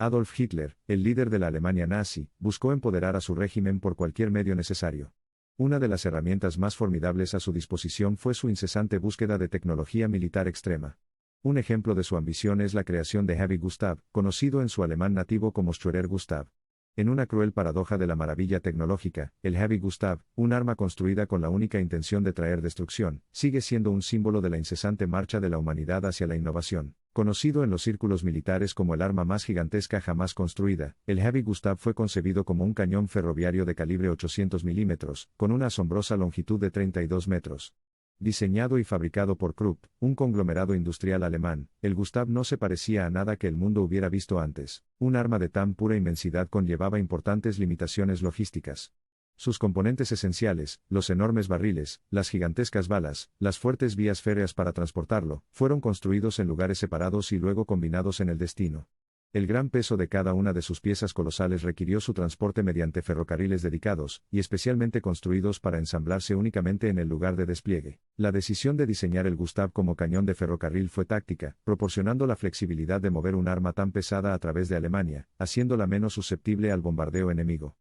Adolf Hitler, el líder de la Alemania nazi, buscó empoderar a su régimen por cualquier medio necesario. Una de las herramientas más formidables a su disposición fue su incesante búsqueda de tecnología militar extrema. Un ejemplo de su ambición es la creación de Heavy Gustav, conocido en su alemán nativo como Schwerer Gustav. En una cruel paradoja de la maravilla tecnológica, el Heavy Gustav, un arma construida con la única intención de traer destrucción, sigue siendo un símbolo de la incesante marcha de la humanidad hacia la innovación. Conocido en los círculos militares como el arma más gigantesca jamás construida, el Heavy Gustav fue concebido como un cañón ferroviario de calibre 800 milímetros, con una asombrosa longitud de 32 metros. Diseñado y fabricado por Krupp, un conglomerado industrial alemán, el Gustav no se parecía a nada que el mundo hubiera visto antes. Un arma de tan pura inmensidad conllevaba importantes limitaciones logísticas. Sus componentes esenciales, los enormes barriles, las gigantescas balas, las fuertes vías férreas para transportarlo, fueron construidos en lugares separados y luego combinados en el destino. El gran peso de cada una de sus piezas colosales requirió su transporte mediante ferrocarriles dedicados, y especialmente construidos para ensamblarse únicamente en el lugar de despliegue. La decisión de diseñar el Gustav como cañón de ferrocarril fue táctica, proporcionando la flexibilidad de mover un arma tan pesada a través de Alemania, haciéndola menos susceptible al bombardeo enemigo.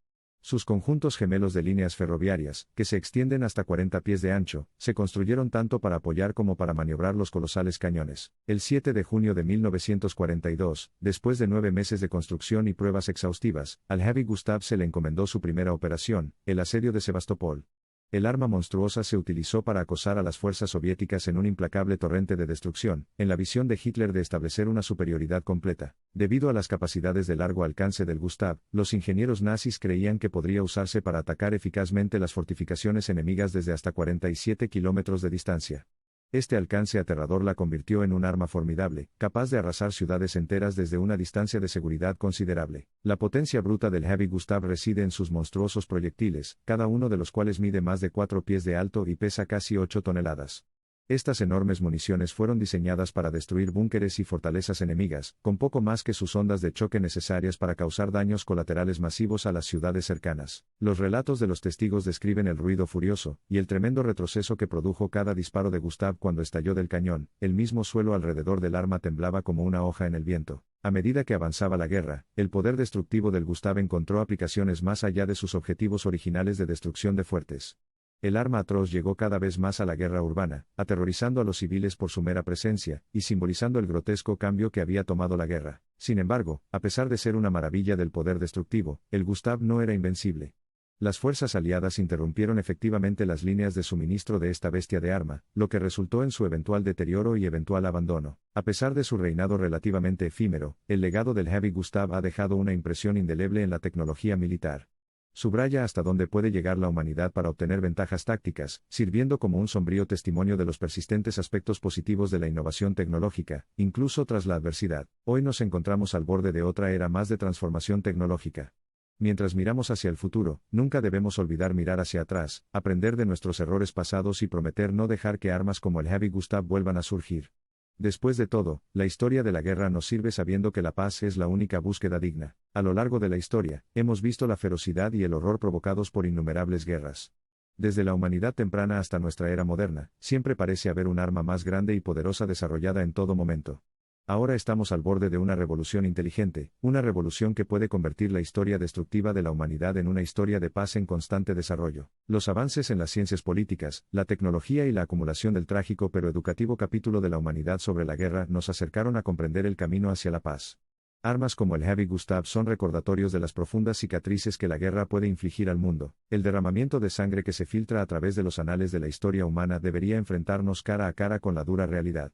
Sus conjuntos gemelos de líneas ferroviarias, que se extienden hasta 40 pies de ancho, se construyeron tanto para apoyar como para maniobrar los colosales cañones. El 7 de junio de 1942, después de 9 meses de construcción y pruebas exhaustivas, al Heavy Gustav se le encomendó su primera operación, el asedio de Sebastopol. El arma monstruosa se utilizó para acosar a las fuerzas soviéticas en un implacable torrente de destrucción, en la visión de Hitler de establecer una superioridad completa. Debido a las capacidades de largo alcance del Gustav, los ingenieros nazis creían que podría usarse para atacar eficazmente las fortificaciones enemigas desde hasta 47 kilómetros de distancia. Este alcance aterrador la convirtió en un arma formidable, capaz de arrasar ciudades enteras desde una distancia de seguridad considerable. La potencia bruta del Heavy Gustav reside en sus monstruosos proyectiles, cada uno de los cuales mide más de 4 pies de alto y pesa casi 8 toneladas. Estas enormes municiones fueron diseñadas para destruir búnkeres y fortalezas enemigas, con poco más que sus ondas de choque necesarias para causar daños colaterales masivos a las ciudades cercanas. Los relatos de los testigos describen el ruido furioso, y el tremendo retroceso que produjo cada disparo de Gustav cuando estalló del cañón. El mismo suelo alrededor del arma temblaba como una hoja en el viento. A medida que avanzaba la guerra, el poder destructivo del Gustav encontró aplicaciones más allá de sus objetivos originales de destrucción de fuertes. El arma atroz llegó cada vez más a la guerra urbana, aterrorizando a los civiles por su mera presencia, y simbolizando el grotesco cambio que había tomado la guerra. Sin embargo, a pesar de ser una maravilla del poder destructivo, el Gustav no era invencible. Las fuerzas aliadas interrumpieron efectivamente las líneas de suministro de esta bestia de arma, lo que resultó en su eventual deterioro y eventual abandono. A pesar de su reinado relativamente efímero, el legado del Heavy Gustav ha dejado una impresión indeleble en la tecnología militar. Subraya hasta dónde puede llegar la humanidad para obtener ventajas tácticas, sirviendo como un sombrío testimonio de los persistentes aspectos positivos de la innovación tecnológica, incluso tras la adversidad. Hoy nos encontramos al borde de otra era más de transformación tecnológica. Mientras miramos hacia el futuro, nunca debemos olvidar mirar hacia atrás, aprender de nuestros errores pasados y prometer no dejar que armas como el Heavy Gustav vuelvan a surgir. Después de todo, la historia de la guerra nos sirve sabiendo que la paz es la única búsqueda digna. A lo largo de la historia, hemos visto la ferocidad y el horror provocados por innumerables guerras. Desde la humanidad temprana hasta nuestra era moderna, siempre parece haber un arma más grande y poderosa desarrollada en todo momento. Ahora estamos al borde de una revolución inteligente, una revolución que puede convertir la historia destructiva de la humanidad en una historia de paz en constante desarrollo. Los avances en las ciencias políticas, la tecnología y la acumulación del trágico pero educativo capítulo de la humanidad sobre la guerra nos acercaron a comprender el camino hacia la paz. Armas como el Heavy Gustav son recordatorios de las profundas cicatrices que la guerra puede infligir al mundo. El derramamiento de sangre que se filtra a través de los anales de la historia humana debería enfrentarnos cara a cara con la dura realidad.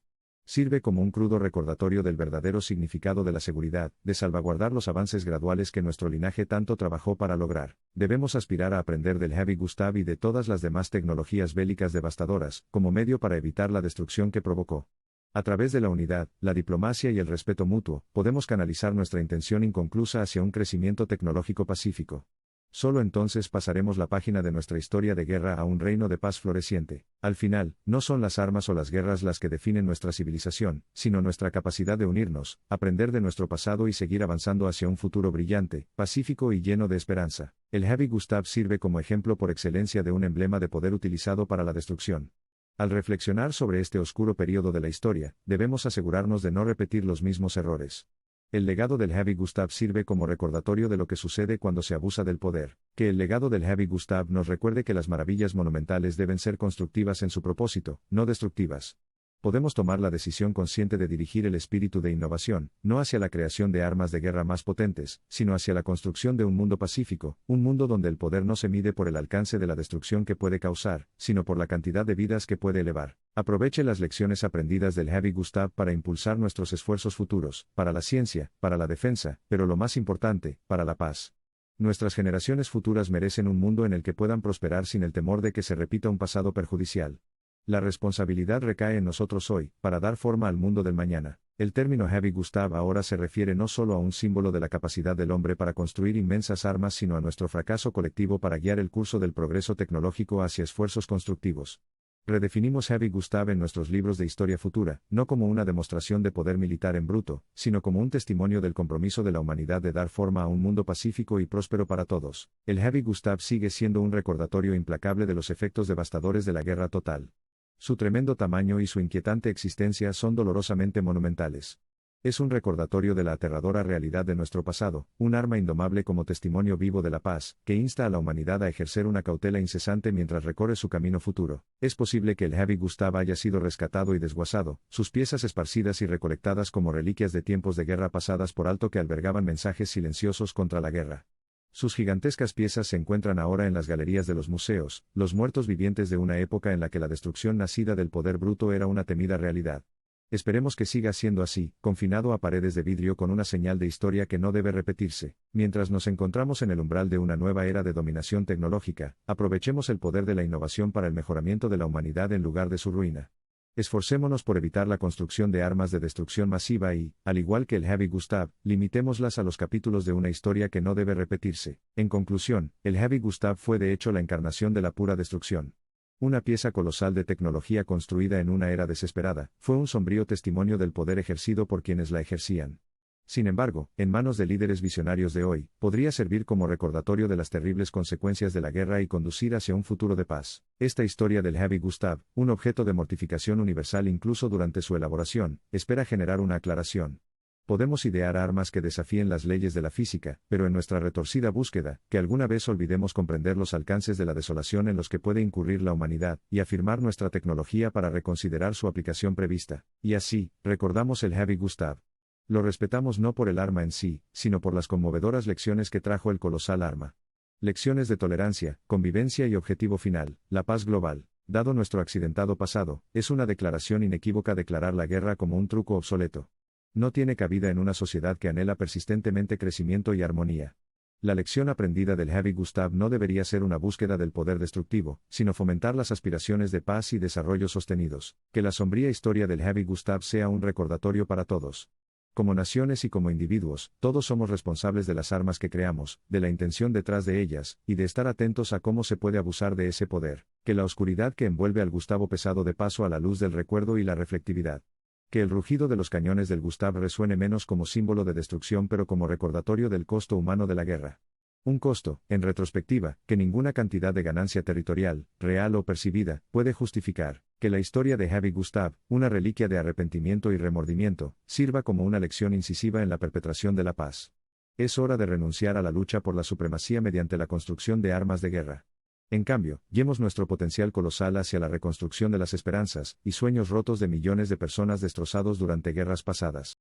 Sirve como un crudo recordatorio del verdadero significado de la seguridad, de salvaguardar los avances graduales que nuestro linaje tanto trabajó para lograr. Debemos aspirar a aprender del Heavy Gustav y de todas las demás tecnologías bélicas devastadoras, como medio para evitar la destrucción que provocó. A través de la unidad, la diplomacia y el respeto mutuo, podemos canalizar nuestra intención inconclusa hacia un crecimiento tecnológico pacífico. Solo entonces pasaremos la página de nuestra historia de guerra a un reino de paz floreciente. Al final, no son las armas o las guerras las que definen nuestra civilización, sino nuestra capacidad de unirnos, aprender de nuestro pasado y seguir avanzando hacia un futuro brillante, pacífico y lleno de esperanza. El Heavy Gustav sirve como ejemplo por excelencia de un emblema de poder utilizado para la destrucción. Al reflexionar sobre este oscuro periodo de la historia, debemos asegurarnos de no repetir los mismos errores. El legado del Heavy Gustav sirve como recordatorio de lo que sucede cuando se abusa del poder. Que el legado del Heavy Gustav nos recuerde que las maravillas monumentales deben ser constructivas en su propósito, no destructivas. Podemos tomar la decisión consciente de dirigir el espíritu de innovación, no hacia la creación de armas de guerra más potentes, sino hacia la construcción de un mundo pacífico, un mundo donde el poder no se mide por el alcance de la destrucción que puede causar, sino por la cantidad de vidas que puede elevar. Aproveche las lecciones aprendidas del Heavy Gustav para impulsar nuestros esfuerzos futuros, para la ciencia, para la defensa, pero lo más importante, para la paz. Nuestras generaciones futuras merecen un mundo en el que puedan prosperar sin el temor de que se repita un pasado perjudicial. La responsabilidad recae en nosotros hoy, para dar forma al mundo del mañana. El término Heavy Gustav ahora se refiere no solo a un símbolo de la capacidad del hombre para construir inmensas armas, sino a nuestro fracaso colectivo para guiar el curso del progreso tecnológico hacia esfuerzos constructivos. Redefinimos Heavy Gustav en nuestros libros de historia futura, no como una demostración de poder militar en bruto, sino como un testimonio del compromiso de la humanidad de dar forma a un mundo pacífico y próspero para todos. El Heavy Gustav sigue siendo un recordatorio implacable de los efectos devastadores de la guerra total. Su tremendo tamaño y su inquietante existencia son dolorosamente monumentales. Es un recordatorio de la aterradora realidad de nuestro pasado, un arma indomable como testimonio vivo de la paz, que insta a la humanidad a ejercer una cautela incesante mientras recorre su camino futuro. Es posible que el Heavy Gustav haya sido rescatado y desguazado, sus piezas esparcidas y recolectadas como reliquias de tiempos de guerra pasadas por alto que albergaban mensajes silenciosos contra la guerra. Sus gigantescas piezas se encuentran ahora en las galerías de los museos, los muertos vivientes de una época en la que la destrucción nacida del poder bruto era una temida realidad. Esperemos que siga siendo así, confinado a paredes de vidrio con una señal de historia que no debe repetirse. Mientras nos encontramos en el umbral de una nueva era de dominación tecnológica, aprovechemos el poder de la innovación para el mejoramiento de la humanidad en lugar de su ruina. Esforcémonos por evitar la construcción de armas de destrucción masiva y, al igual que el Heavy Gustav, limitémoslas a los capítulos de una historia que no debe repetirse. En conclusión, el Heavy Gustav fue de hecho la encarnación de la pura destrucción. Una pieza colosal de tecnología construida en una era desesperada, fue un sombrío testimonio del poder ejercido por quienes la ejercían. Sin embargo, en manos de líderes visionarios de hoy, podría servir como recordatorio de las terribles consecuencias de la guerra y conducir hacia un futuro de paz. Esta historia del Heavy Gustav, un objeto de mortificación universal incluso durante su elaboración, espera generar una aclaración. Podemos idear armas que desafíen las leyes de la física, pero en nuestra retorcida búsqueda, que alguna vez olvidemos comprender los alcances de la desolación en los que puede incurrir la humanidad, y afirmar nuestra tecnología para reconsiderar su aplicación prevista. Y así, recordamos el Heavy Gustav. Lo respetamos no por el arma en sí, sino por las conmovedoras lecciones que trajo el colosal arma. Lecciones de tolerancia, convivencia y objetivo final, la paz global. Dado nuestro accidentado pasado, es una declaración inequívoca declarar la guerra como un truco obsoleto. No tiene cabida en una sociedad que anhela persistentemente crecimiento y armonía. La lección aprendida del Heavy Gustav no debería ser una búsqueda del poder destructivo, sino fomentar las aspiraciones de paz y desarrollo sostenidos. Que la sombría historia del Heavy Gustav sea un recordatorio para todos. Como naciones y como individuos, todos somos responsables de las armas que creamos, de la intención detrás de ellas, y de estar atentos a cómo se puede abusar de ese poder. Que la oscuridad que envuelve al Gustavo pesado dé paso a la luz del recuerdo y la reflectividad. Que el rugido de los cañones del Gustav resuene menos como símbolo de destrucción pero como recordatorio del costo humano de la guerra. Un costo, en retrospectiva, que ninguna cantidad de ganancia territorial, real o percibida, puede justificar. Que la historia de Heavy Gustav, una reliquia de arrepentimiento y remordimiento, sirva como una lección incisiva en la perpetración de la paz. Es hora de renunciar a la lucha por la supremacía mediante la construcción de armas de guerra. En cambio, guiemos nuestro potencial colosal hacia la reconstrucción de las esperanzas y sueños rotos de millones de personas destrozados durante guerras pasadas.